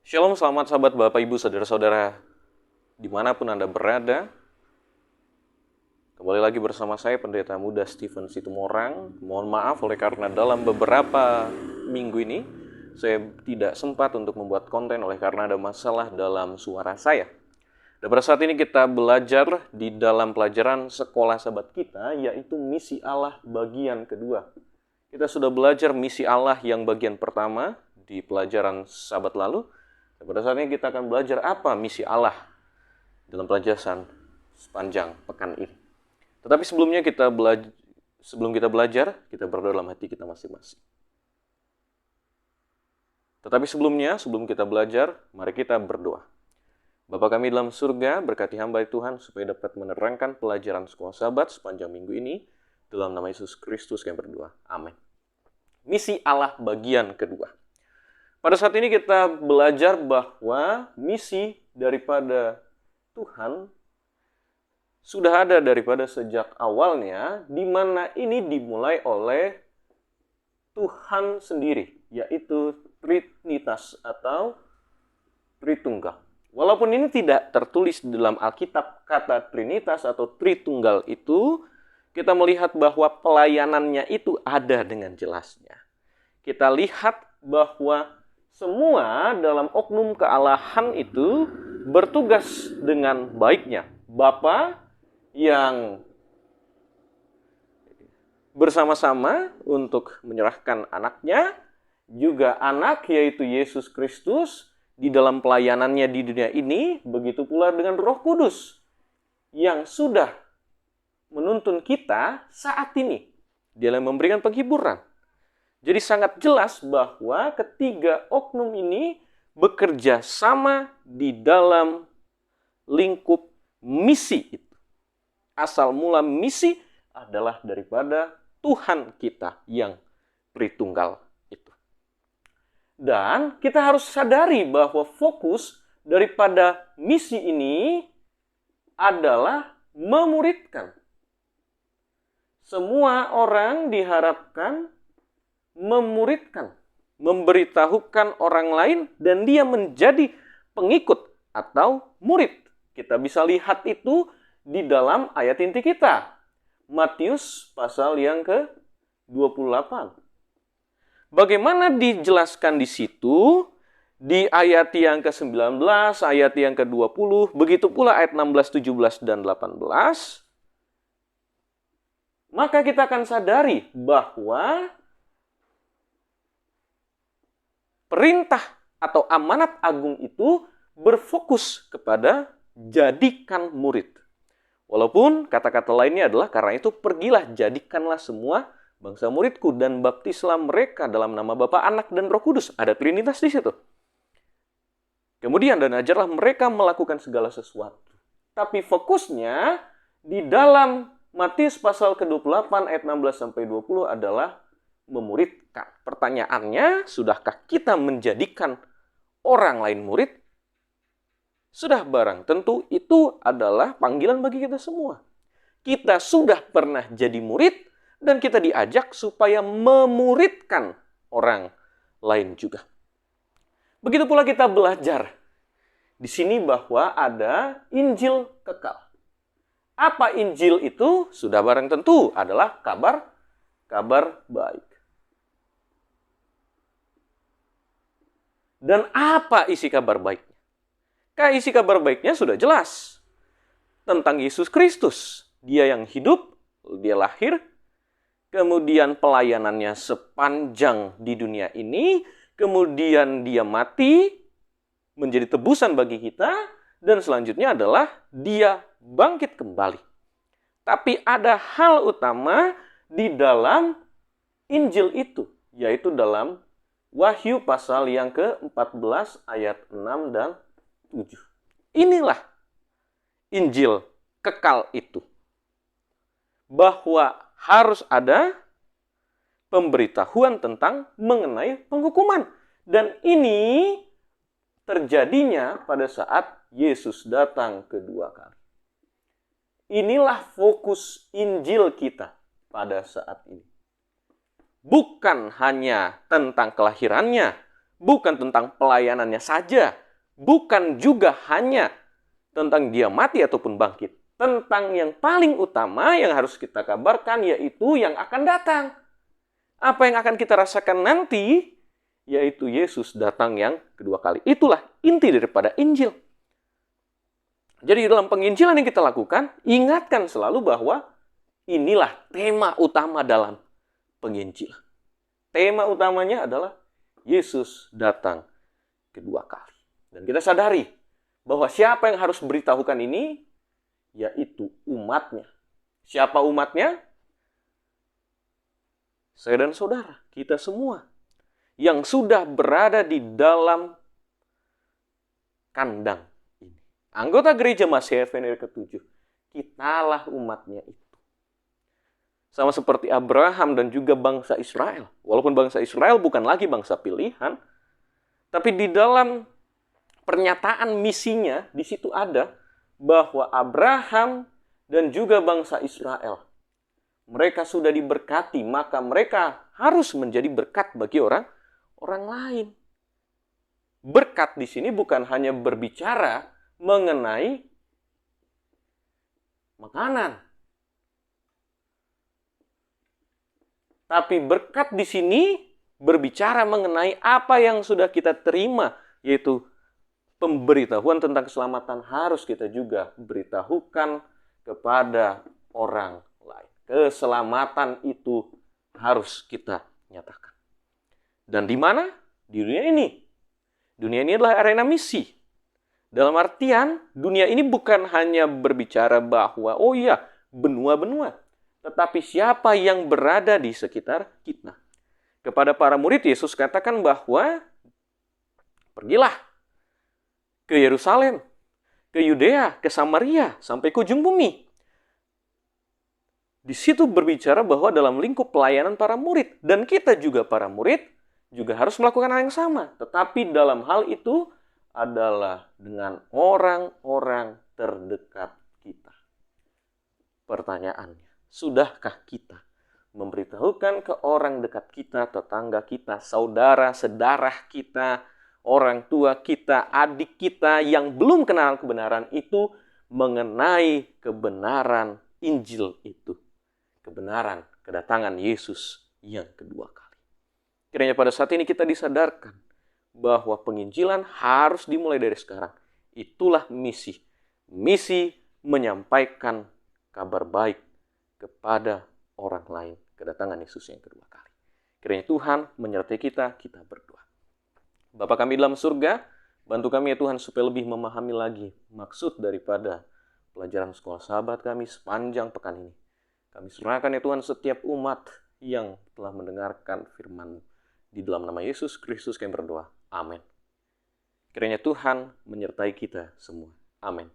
Shalom, selamat sahabat Bapak Ibu, saudara-saudara dimanapun Anda berada. Kembali lagi bersama saya, Pendeta Muda Stephen Situmorang. Mohon maaf oleh karena dalam beberapa minggu ini saya tidak sempat untuk membuat konten oleh karena ada masalah dalam suara saya. Dan pada saat ini kita belajar di dalam pelajaran sekolah sahabat kita, yaitu misi Allah bagian kedua. Kita sudah belajar misi Allah yang bagian pertama di pelajaran sahabat lalu. Dan pada saat ini kita akan belajar apa misi Allah dalam pelajaran sepanjang pekan ini. Tetapi sebelum kita belajar, kita berdoa dalam hati kita masing-masing. Tetapi sebelum kita belajar, mari kita berdoa. Bapa kami dalam surga, berkati hamba Tuhan supaya dapat menerangkan pelajaran sekolah sahabat sepanjang minggu ini. Dalam nama Yesus Kristus kami berdoa. Amin. Misi Allah bagian kedua. Pada saat ini kita belajar bahwa misi daripada Tuhan sudah ada daripada sejak awalnya, di mana ini dimulai oleh Tuhan sendiri, yaitu Trinitas atau Tritunggal. Walaupun ini tidak tertulis dalam Alkitab kata Trinitas atau Tritunggal itu, kita melihat bahwa pelayanannya itu ada dengan jelasnya. Kita lihat bahwa semua dalam oknum kealahan itu bertugas dengan baiknya. Bapa yang bersama-sama untuk menyerahkan anaknya, juga anak yaitu Yesus Kristus di dalam pelayanannya di dunia ini, begitu pula dengan Roh Kudus yang sudah menuntun kita saat ini. Dia yang memberikan penghiburan. Jadi sangat jelas bahwa ketiga oknum ini bekerja sama di dalam lingkup misi itu. Asal mula misi adalah daripada Tuhan kita yang Tritunggal itu. Dan kita harus sadari bahwa fokus daripada misi ini adalah memuridkan. Semua orang diharapkan memuridkan, memberitahukan orang lain, dan dia menjadi pengikut atau murid. Kita bisa lihat itu di dalam ayat inti kita. Matius pasal yang ke-28. Bagaimana dijelaskan di situ? Di ayat yang ke-19, ayat yang ke-20, begitu pula ayat 16, 17, dan 18. Maka kita akan sadari bahwa perintah atau amanat agung itu berfokus kepada jadikan murid. Walaupun kata-kata lainnya adalah karena itu pergilah jadikanlah semua bangsa muridku dan baptislah mereka dalam nama Bapa, Anak dan Roh Kudus. Ada Trinitas di situ. Kemudian dan ajarlah mereka melakukan segala sesuatu. Tapi fokusnya di dalam Matius pasal ke-28 ayat 16 sampai 20 adalah memuridkan. Pertanyaannya, sudahkah kita menjadikan orang lain murid? Sudah barang tentu itu adalah panggilan bagi kita semua. Kita sudah pernah jadi murid dan kita diajak supaya memuridkan orang lain juga. Begitu pula kita belajar di sini bahwa ada Injil kekal. Apa Injil itu? Sudah barang tentu adalah kabar baik. Dan apa isi kabar baiknya? Isi kabar baiknya sudah jelas. Tentang Yesus Kristus. Dia yang hidup, dia lahir, kemudian pelayanannya sepanjang di dunia ini, kemudian dia mati, menjadi tebusan bagi kita, dan selanjutnya adalah dia bangkit kembali. Tapi ada hal utama di dalam Injil itu, yaitu dalam Wahyu pasal yang ke-14 ayat 6 dan 7. Inilah Injil kekal itu. Bahwa harus ada pemberitahuan tentang mengenai penghukuman. Dan ini terjadinya pada saat Yesus datang kedua kali. Inilah fokus Injil kita pada saat ini. Bukan hanya tentang kelahirannya, bukan tentang pelayanannya saja, bukan juga hanya tentang dia mati ataupun bangkit. Tentang yang paling utama yang harus kita kabarkan, yaitu yang akan datang. Apa yang akan kita rasakan nanti, yaitu Yesus datang yang kedua kali. Itulah inti daripada Injil. Jadi dalam penginjilan yang kita lakukan, ingatkan selalu bahwa inilah tema utama dalam penginjilan. Tema utamanya adalah Yesus datang kedua kali. Dan kita sadari bahwa siapa yang harus beritahukan ini, yaitu umatnya. Siapa umatnya? Saya dan saudara, kita semua yang sudah berada di dalam kandang ini. Anggota gereja Masih FNR ke-7. Kitalah umatnya itu. Sama seperti Abraham dan juga bangsa Israel. Walaupun bangsa Israel bukan lagi bangsa pilihan, tapi di dalam pernyataan misinya, di situ ada bahwa Abraham dan juga bangsa Israel, mereka sudah diberkati, maka mereka harus menjadi berkat bagi orang lain. Berkat di sini bukan hanya berbicara mengenai makanan, tapi berkat di sini berbicara mengenai apa yang sudah kita terima, yaitu pemberitahuan tentang keselamatan harus kita juga beritahukan kepada orang lain. Keselamatan itu harus kita nyatakan. Dan di mana? Di dunia ini. Dunia ini adalah arena misi. Dalam artian, dunia ini bukan hanya berbicara bahwa, oh iya, benua-benua. Tetapi siapa yang berada di sekitar kita. Kepada para murid, Yesus katakan bahwa, pergilah ke Yerusalem, ke Yudea, ke Samaria, sampai ke ujung bumi. Di situ berbicara bahwa dalam lingkup pelayanan para murid. Dan kita juga para murid juga harus melakukan hal yang sama. Tetapi dalam hal itu adalah dengan orang-orang terdekat kita. Pertanyaannya, sudahkah kita memberitahukan ke orang dekat kita, tetangga kita, saudara, sedarah kita, orang tua kita, adik kita yang belum kenal kebenaran itu mengenai kebenaran Injil itu. Kebenaran kedatangan Yesus yang kedua kali. Kiranya pada saat ini kita disadarkan bahwa penginjilan harus dimulai dari sekarang. Itulah misi. Misi menyampaikan kabar baik kepada orang lain. Kedatangan Yesus yang kedua kali. Kiranya Tuhan menyertai kita berdoa. Bapa kami dalam surga, bantu kami ya Tuhan supaya lebih memahami lagi maksud daripada pelajaran sekolah sahabat kami sepanjang pekan ini. Kami serahkan ya Tuhan setiap umat yang telah mendengarkan firman-Mu. Di dalam nama Yesus Kristus kami berdoa. Amin. Kiranya Tuhan menyertai kita semua. Amin.